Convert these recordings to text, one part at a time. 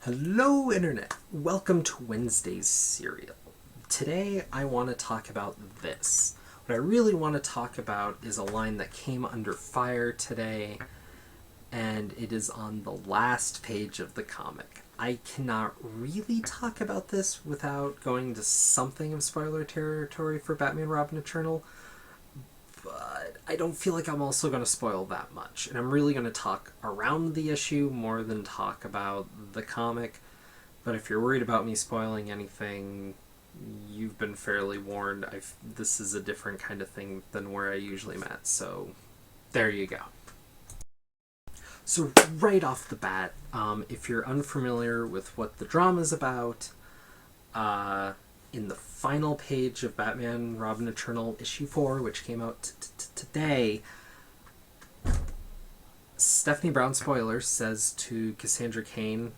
Hello Internet! Welcome to Wednesday's Serial. Today I want to talk about this. What I really want to talk about is a line that came under fire today, and it is on the last page of the comic. I cannot really talk about this without going to something of spoiler territory for Batman/Robin Eternal, but I don't feel like I'm also going to spoil that much. And I'm really going to talk around the issue more than talk about the comic. But if you're worried about me spoiling anything, you've been fairly warned. This is a different kind of thing than where I usually met, so there you go. So right off the bat, if you're unfamiliar with what the drama's about, in the final page of Batman/Robin Eternal issue 4, which came out today, Stephanie Brown, spoilers, says to Cassandra Cain,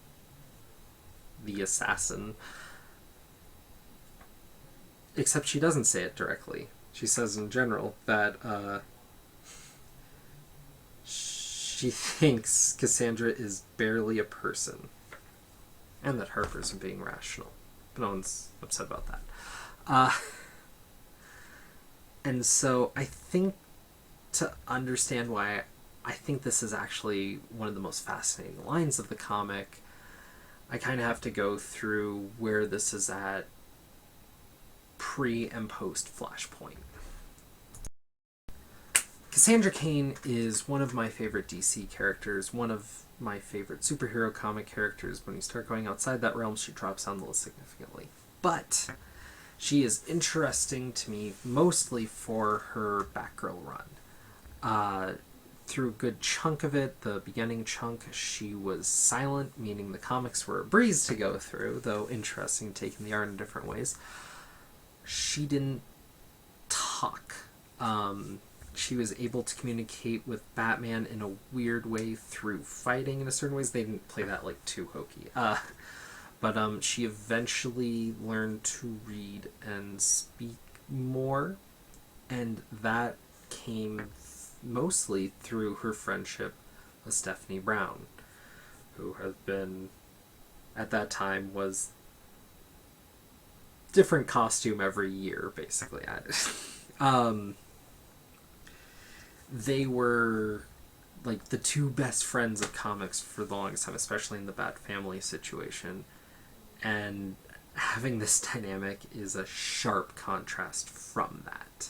the assassin, except she doesn't say it directly. She says in general that she thinks Cassandra is barely a person, and that Harper's being rational. But no one's upset about that. And so I think to understand why I think this is actually one of the most fascinating lines of the comic, I kind of have to go through where this is at pre and post Flashpoint. Cassandra Cain is one of my favorite DC characters, one of my favorite superhero comic characters. When you start going outside that realm, she drops down the list significantly. But she is interesting to me mostly for her Batgirl run. Through a good chunk of it, the beginning chunk, she was silent, meaning the comics were a breeze to go through, though interesting, taking the art in different ways. She didn't talk. She was able to communicate with Batman in a weird way through fighting in a certain ways. They didn't play that like too hokey. But she eventually learned to read and speak more, and that came mostly through her friendship with Stephanie Brown, who has been, at that time, was different costume every year, basically. They were like the two best friends of comics for the longest time, especially in the Bat Family situation. And having this dynamic is a sharp contrast from that.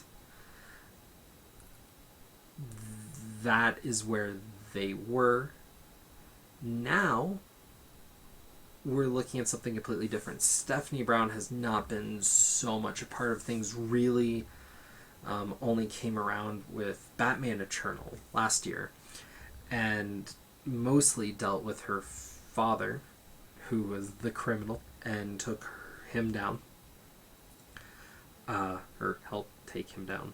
That is where they were. Now, we're looking at something completely different. Stephanie Brown has not been so much a part of things, really. Only came around with Batman Eternal last year, and mostly dealt with her father, who was the criminal, and took him down, or helped take him down.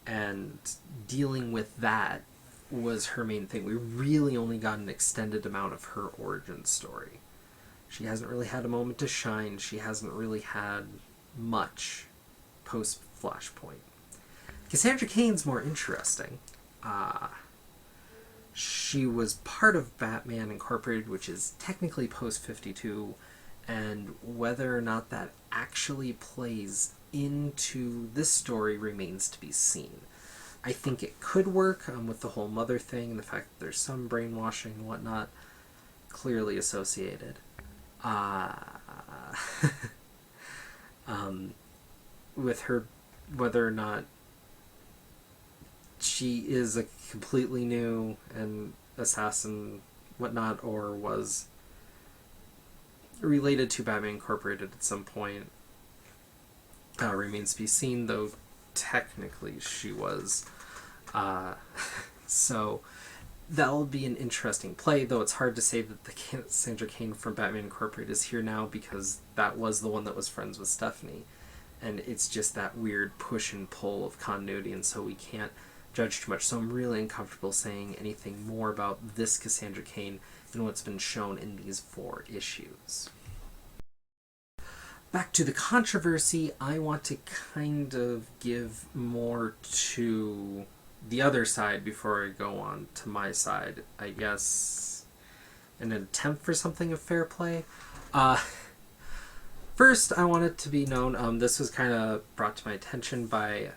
And dealing with that was her main thing. We really only got an extended amount of her origin story. She hasn't really had a moment to shine. She hasn't really had much post Flashpoint. Cassandra Cain's more interesting. She was part of Batman Incorporated, which is technically post 52, and whether or not that actually plays into this story remains to be seen. I think it could work with the whole mother thing and the fact that there's some brainwashing and whatnot clearly associated. With her, whether or not she is a completely new and assassin, whatnot, or was related to Batman Incorporated at some point, remains to be seen, though technically she was. So that'll be an interesting play, though it's hard to say that the Cassandra Cain from Batman Incorporated is here now, because that was the one that was friends with Stephanie. And it's just that weird push and pull of continuity, and so we can't judge too much. So I'm really uncomfortable saying anything more about this Cassandra Cain than what's been shown in these 4 issues. Back to the controversy, I want to kind of give more to the other side before I go on to my side. I guess an attempt for something of fair play. Uh, First, I want it to be known, this was kind of brought to my attention by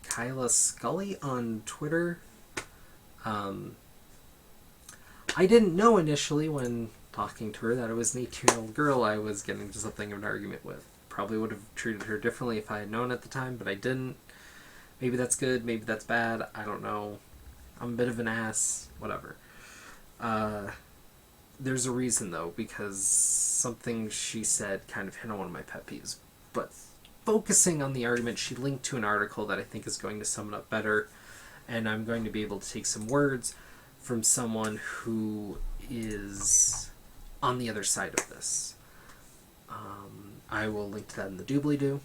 Kyla Scully on Twitter. I didn't know initially when talking to her that it was an 18-year-old girl I was getting into something of an argument with. Probably would have treated her differently if I had known at the time, but I didn't. Maybe that's good, maybe that's bad, I don't know. I'm a bit of an ass, whatever. There's a reason, though, because something she said kind of hit on one of my pet peeves. But focusing on the argument, she linked to an article that I think is going to sum it up better, and I'm going to be able to take some words from someone who is on the other side of this. I will link to that in the doobly-doo.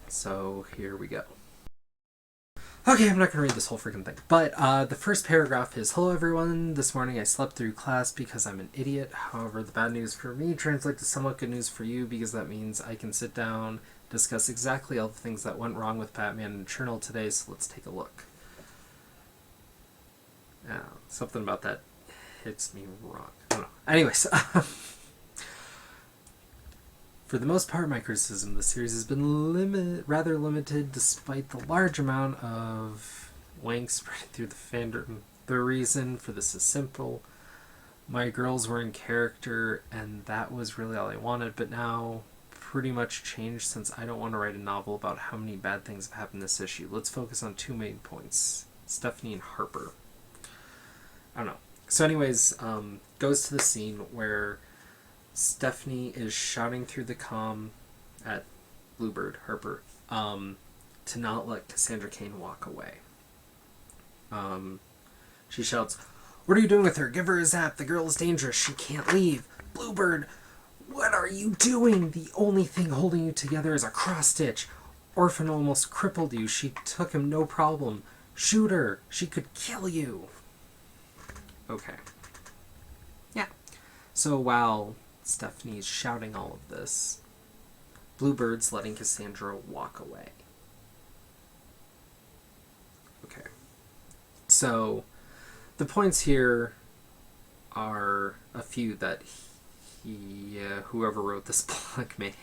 So here we go. Okay, I'm not going to read this whole freaking thing. But the first paragraph is, "Hello everyone, this morning I slept through class because I'm an idiot. However, the bad news for me translates to somewhat good news for you because that means I can sit down, discuss exactly all the things that went wrong with Batman and Journal today, so let's take a look." Something about that hits me wrong. I don't know. Anyways, for the most part, my criticism of the series has been rather limited despite the large amount of wank spreading through the fandom. The reason for this is simple. My girls were in character, and that was really all I wanted, but now pretty much changed since I don't want to write a novel about how many bad things have happened this issue. Let's focus on two main points. Stephanie and Harper. I don't know. So anyways, goes to the scene where Stephanie is shouting through the comm at Bluebird, Harper, to not let Cassandra Cain walk away. She shouts, "What are you doing with her? Give her a zap. The girl is dangerous. She can't leave. Bluebird, what are you doing? The only thing holding you together is a cross-stitch. Orphan almost crippled you. She took him no problem. Shoot her. She could kill you." Okay. Yeah. So while Stephanie's shouting all of this, Bluebird's letting Cassandra walk away. Okay. So the points here are a few that whoever wrote this blog made.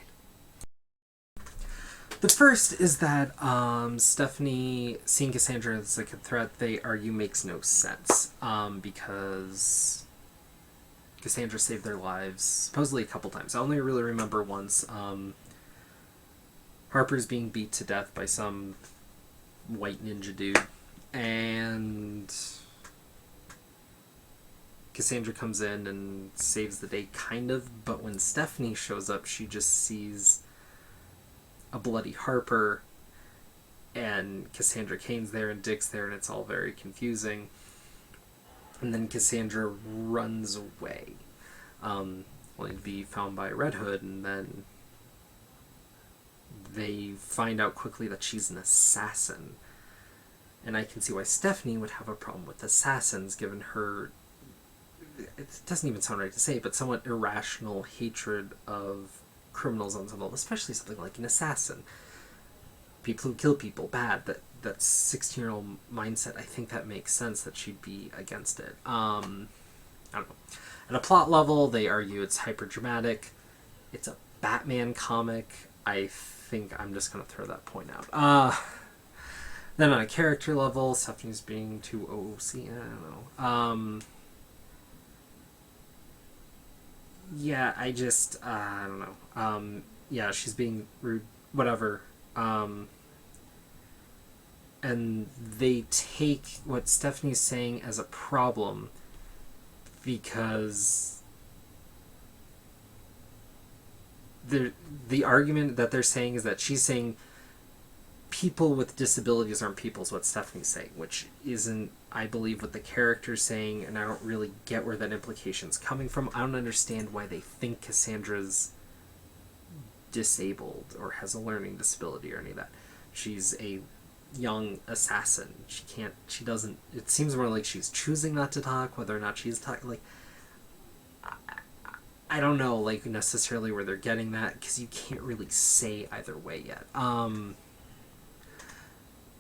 The first is that Stephanie seeing Cassandra as like a threat, they argue, makes no sense because Cassandra saved their lives supposedly a couple times. I only really remember once. Harper's being beat to death by some white ninja dude, and Cassandra comes in and saves the day, kind of, but when Stephanie shows up, she just sees a bloody Harper, and Cassandra Cain's there and Dick's there, and it's all very confusing. And then Cassandra runs away, only to be found by Red Hood, and then they find out quickly that she's an assassin. And I can see why Stephanie would have a problem with assassins, given her, it doesn't even sound right to say, but somewhat irrational hatred of criminals on some level, especially something like an assassin. People who kill people, bad. That 16-year-old mindset, I think that makes sense that she'd be against it. I don't know. At a plot level, they argue it's hyper-dramatic. It's a Batman comic. I think I'm just going to throw that point out. Then on a character level, Stephanie's being too OOC, I don't know. Yeah, I don't know. Yeah, she's being rude, whatever. And they take what Stephanie's saying as a problem because the argument that they're saying is that she's saying people with disabilities aren't people is what Stephanie's saying, which isn't, I believe, what the character's saying, and I don't really get where that implication's coming from. I don't understand why they think Cassandra's disabled or has a learning disability or any of that. She's a young assassin. She doesn't, it seems more like she's choosing not to talk, whether or not she's talking, like, I don't know, like, necessarily where they're getting that, because you can't really say either way yet. And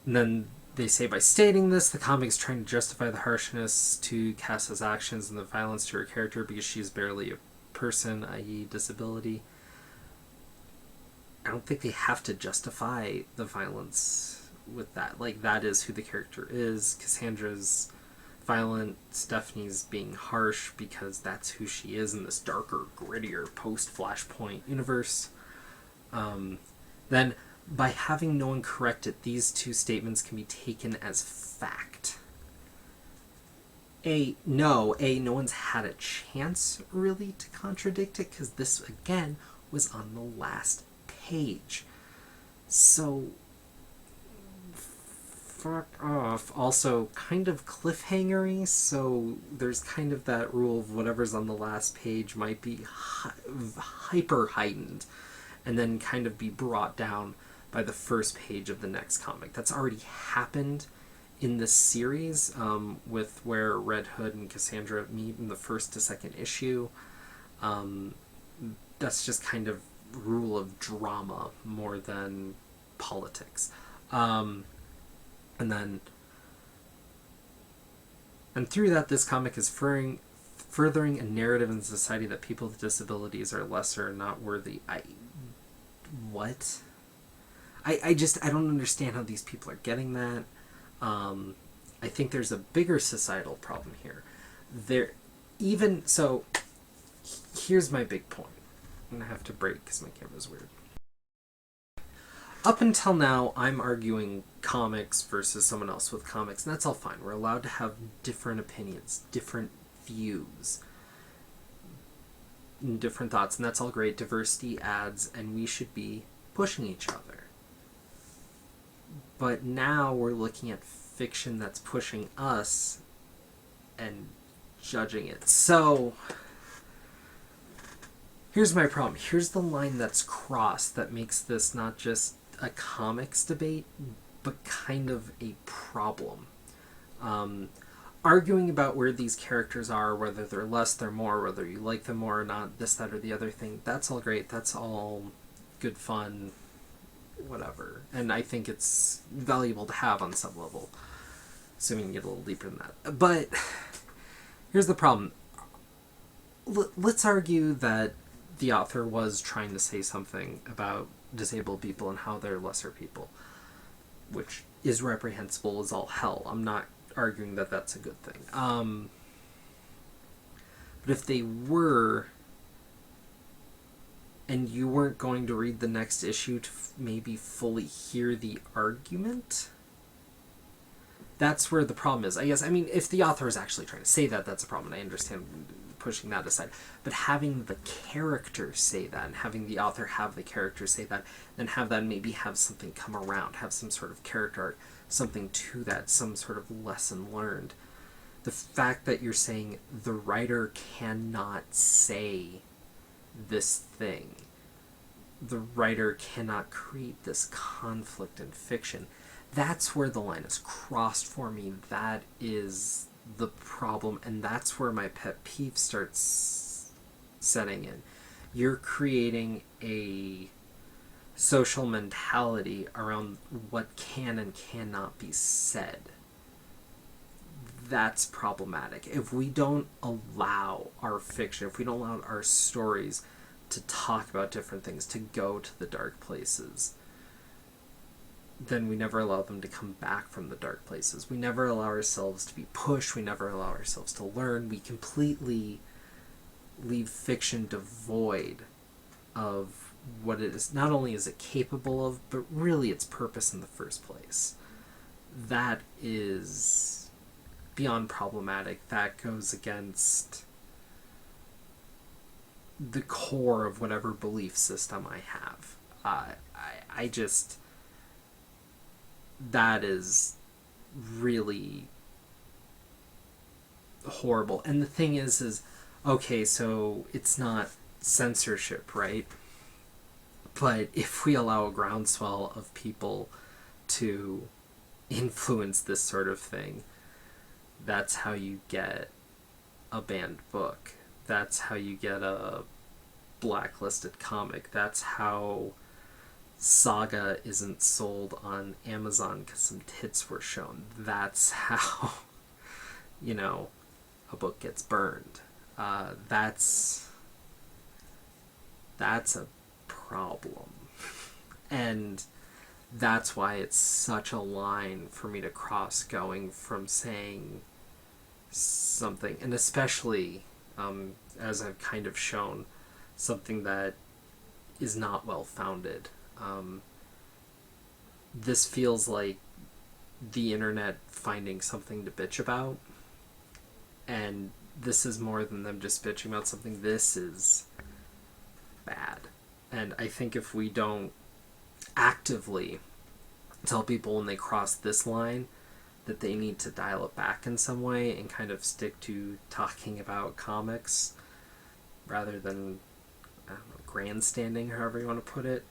then They say by stating this, the comic is trying to justify the harshness to Cass's actions and the violence to her character because she's barely a person, i.e. disability. I don't think they have to justify the violence with that. Like, that is who the character is. Cassandra's violent, Stephanie's being harsh because that's who she is in this darker, grittier post-Flashpoint universe. Then, by having no one correct it, these two statements can be taken as fact. No one's had a chance, really, to contradict it, because this, again, was on the last page. So, fuck off. Also, kind of cliffhangery, so there's kind of that rule of whatever's on the last page might be hyper heightened, and then kind of be brought down by the first page of the next comic. That's already happened in this series, with where Red Hood and Cassandra meet in the first to second issue. That's just kind of rule of drama more than politics. And through that, this comic is furthering a narrative in society that people with disabilities are lesser and not worthy. What? I don't understand how these people are getting that. I think there's a bigger societal problem here. Here's my big point. I'm going to have to break because my camera's weird. Up until now, I'm arguing comics versus someone else with comics, and that's all fine. We're allowed to have different opinions, different views, and different thoughts, and that's all great. Diversity adds, and we should be pushing each other. But now we're looking at fiction that's pushing us and judging it. So, here's my problem. Here's the line that's crossed that makes this not just a comics debate, but kind of a problem. Arguing about where these characters are, whether they're less, they're more, whether you like them more or not, this, that, or the other thing, that's all great. That's all good fun, whatever. And I think it's valuable to have on some level, assuming you get a little deeper than that. But here's the problem. Let's argue that the author was trying to say something about disabled people and how they're lesser people, which is reprehensible as all hell. I'm not arguing that that's a good thing. But if they were, and you weren't going to read the next issue to maybe fully hear the argument, that's where the problem is. I guess, I mean, if the author is actually trying to say that, that's a problem, and I understand pushing that aside. But having the character say that, and having the author have the character say that, then have that maybe have something come around, have some sort of character arc, something to that, some sort of lesson learned. The fact that you're saying the writer cannot say this thing, the writer cannot create this conflict in fiction, that's where the line is crossed for me. That is the problem, and that's where my pet peeve starts setting in. You're creating a social mentality around what can and cannot be said. That's problematic. If we don't allow our fiction, if we don't allow our stories to talk about different things, to go to the dark places, then we never allow them to come back from the dark places. We never allow ourselves to be pushed. We never allow ourselves to learn. We completely leave fiction devoid of what it is. Not only is it capable of, but really its purpose in the first place. That is beyond problematic. That goes against the core of whatever belief system I have. I just... That is really horrible. And the thing is, okay, so it's not censorship, right? But if we allow a groundswell of people to influence this sort of thing, that's how you get a banned book. That's how you get a blacklisted comic. That's how Saga isn't sold on Amazon because some tits were shown. That's how, you know, a book gets burned. That's a problem. And that's why it's such a line for me to cross, going from saying something, and especially, as I've kind of shown, something that is not well founded. This feels like the internet finding something to bitch about, and this is more than them just bitching about something. This is bad. And I think if we don't actively tell people when they cross this line that they need to dial it back in some way and kind of stick to talking about comics rather than, I don't know, grandstanding, however you want to put it,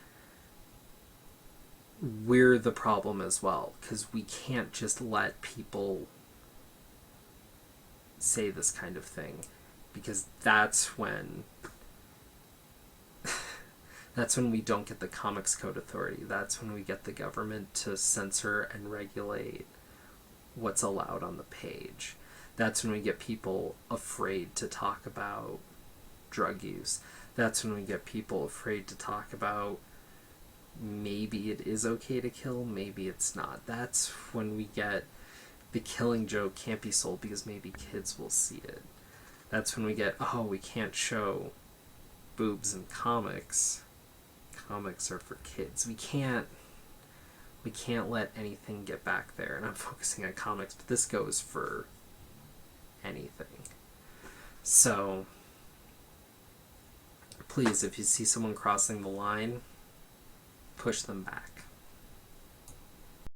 we're the problem as well, because we can't just let people say this kind of thing, because that's when we don't get the Comics Code Authority. That's when we get the government to censor and regulate what's allowed on the page. That's when we get people afraid to talk about drug use. That's when we get people afraid to talk about maybe it is okay to kill, maybe it's not. That's when we get the Killing Joke can't be sold because maybe kids will see it. That's when we get, oh, we can't show boobs in comics. Comics are for kids. We can't let anything get back there. And I'm focusing on comics, but this goes for anything. So please, if you see someone crossing the line, push them back.